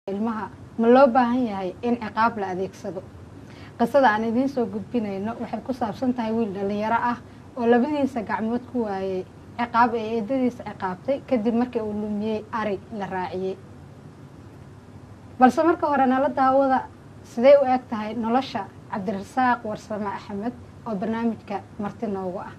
ilmaha ma loo baahan yahay in ciqaab la adeegsado. qisada aan idiin soo gudbinayno waxay ku saabsan tahay wiil dhalinyaro ah oo labadiisa gacmood ku waayay ciqaab ay eedadiisa ciqaabtay kadib markii uu lumiyey ari la raaciyey. balse marka hore nala daawada sidee u eg tahay nolosha Cabdirasaaq Warsame Axmed oo barnaamijka marti noogu ah.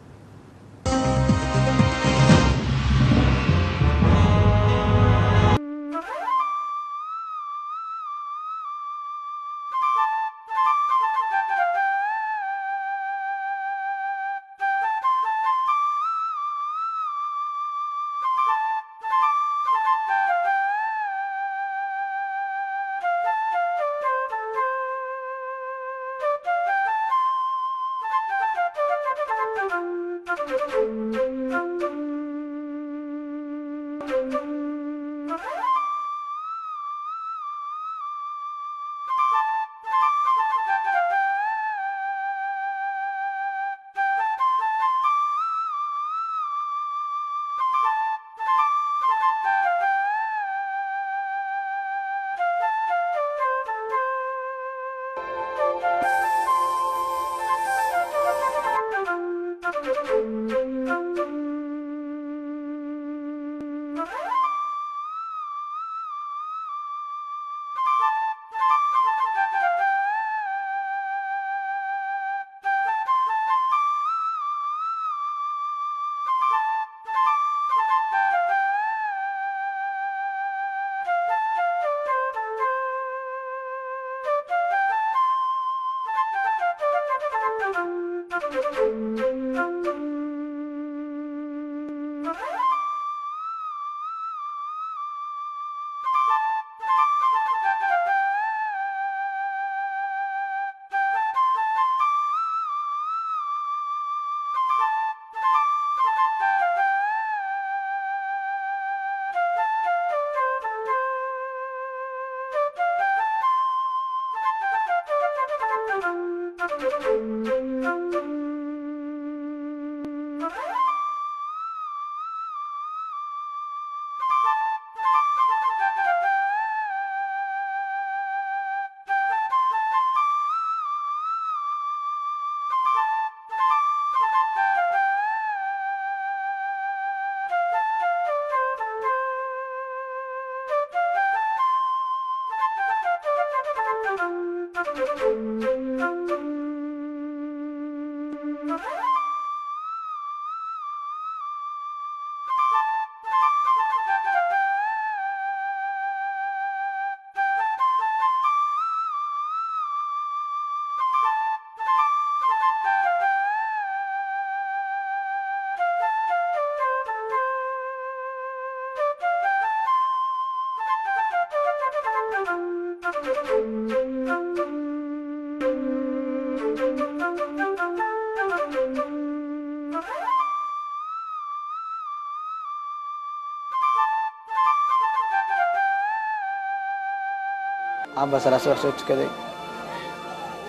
أبا سلاسل حسوت كذي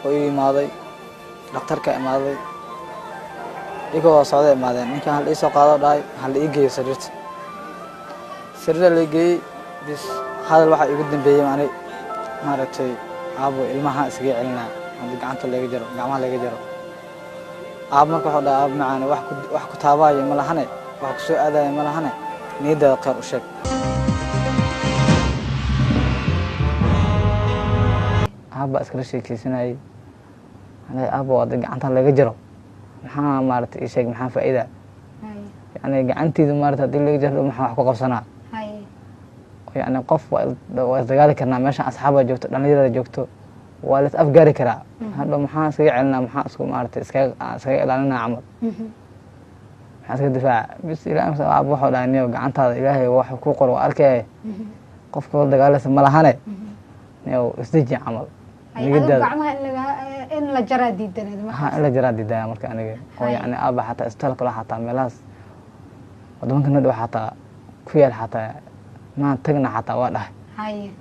وي ماضي دكتور كماضي يكو صادق ماضي إن كان هالإيش قاضي داي هالإيجي سرت اللي جي بس هذا الواحد يقدم بيه يعني مارتي أبو المها سجى علنا عند قعنت اللي يجرو قعمة اللي يجرو أبو ما كحد أبو معنا واحد كتابة ملهنة واحد سوء هذا ملهنة نيدا قر وشك أبو أسكر شيء كيسناي أنا أبو هذا قعنت اللي يجرو محا مارت إيشك محا فائدة يعني قعنتي ذو مارت هذا اللي يجرو محا حقوق صناعة يعني قف وإذا كنا ماشي أصحابه جوتو دليل جوتو والد أفجاري كرا هذا محاس يعلنا محاس كمارت إسكاي لنا عمل محاس الدفاع بس إلى أمس أبو حولاني وقعنت هذا إلهي واحد كوكر وأركي قف كل دجالة ملهانة نيو استجي عمل جدا إن لا جراد جدا ها إلا جراد جدا مرك أنا يعني أبا حتى استلك ولا حتى ملاس ودمك ندو حتى كويل حتى ما تجنا حتى واحد هاي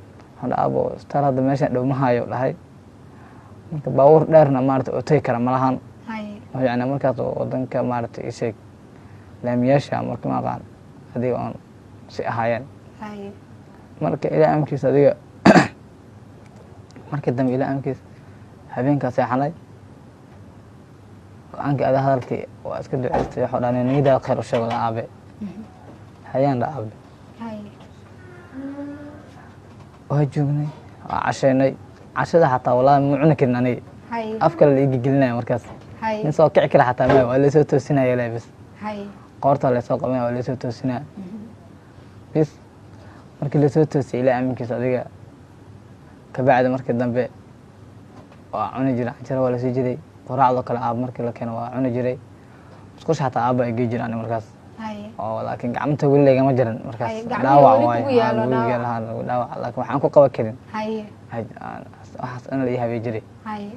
هذا أبو استر هذا ماشي لو ما هاي ولا هاي باور دارنا مارت أتيكر ملهان يعني مركز ودنك مارت إيشك لم يشاء مرك ما قال هذه أن شيء هاين مرك إلى أمك صديق markii dambe ilaa amkiis habeenkaa seexanay go-aankii ada hadalkii waa iska duceystay waxuu dhahay niyadaada khayr u sheeg wada aabe hayaan dha aabe haye waa joognay waa cashaynay cashada xataa wallaahi ma cuni karin aniga haye afkale la iigi gelinaya markaas haye nin soo kici kara xataa maya waa laysoo toosinaya ilaa bis haye qoorta laysoo qabnaya waa laysoo toosinaya bis markii lasoo toosiyay ilaa aaminkiisa adiga kabacdi markii dambe waa cuni jiray canjaro waa lasii jiray quraacdoo kale aab markii la keeno waa cuni jiray musqusha xataa aabba ay gey jiraan markaas haye oo laakiin gacmanta weli laygama jiran markaas Ay, gacmihii dhaawac weli waaye kugu yaalo, wiilga dhaawac. lahaa dhaawac laakiin waxaan ku qaban karin haye waxaas in la ii habee jiray haye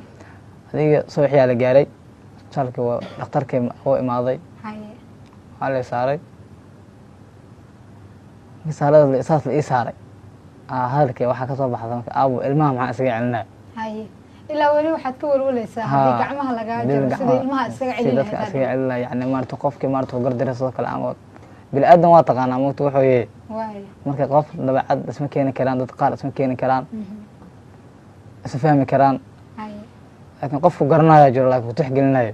adiga subaxyaa la gaaray salkii waa dhakhtarkii u imaaday haye waa la saaray saalada saas la ii saaray hadalkii waxaa ka soo baxda marka aabo ilmaha maxaa isaga celinaya haye ilaa weli waxaad ka walwalaysaa haddii gacmaha lagaa jaro sida ilmaha isaga celin dadka lahayd isaga celinaya yani maarata qofkii maarata ku gardira sidoo kale ama bini aadan waa taqaanaa mogta wuxuu yahay waayo marka qof dabeecad isma keeni karaan dad qaar isma keeni karaan isma fahmi karaan haye laakiin qofku garanaya jiro laakiin ku tixgelinayo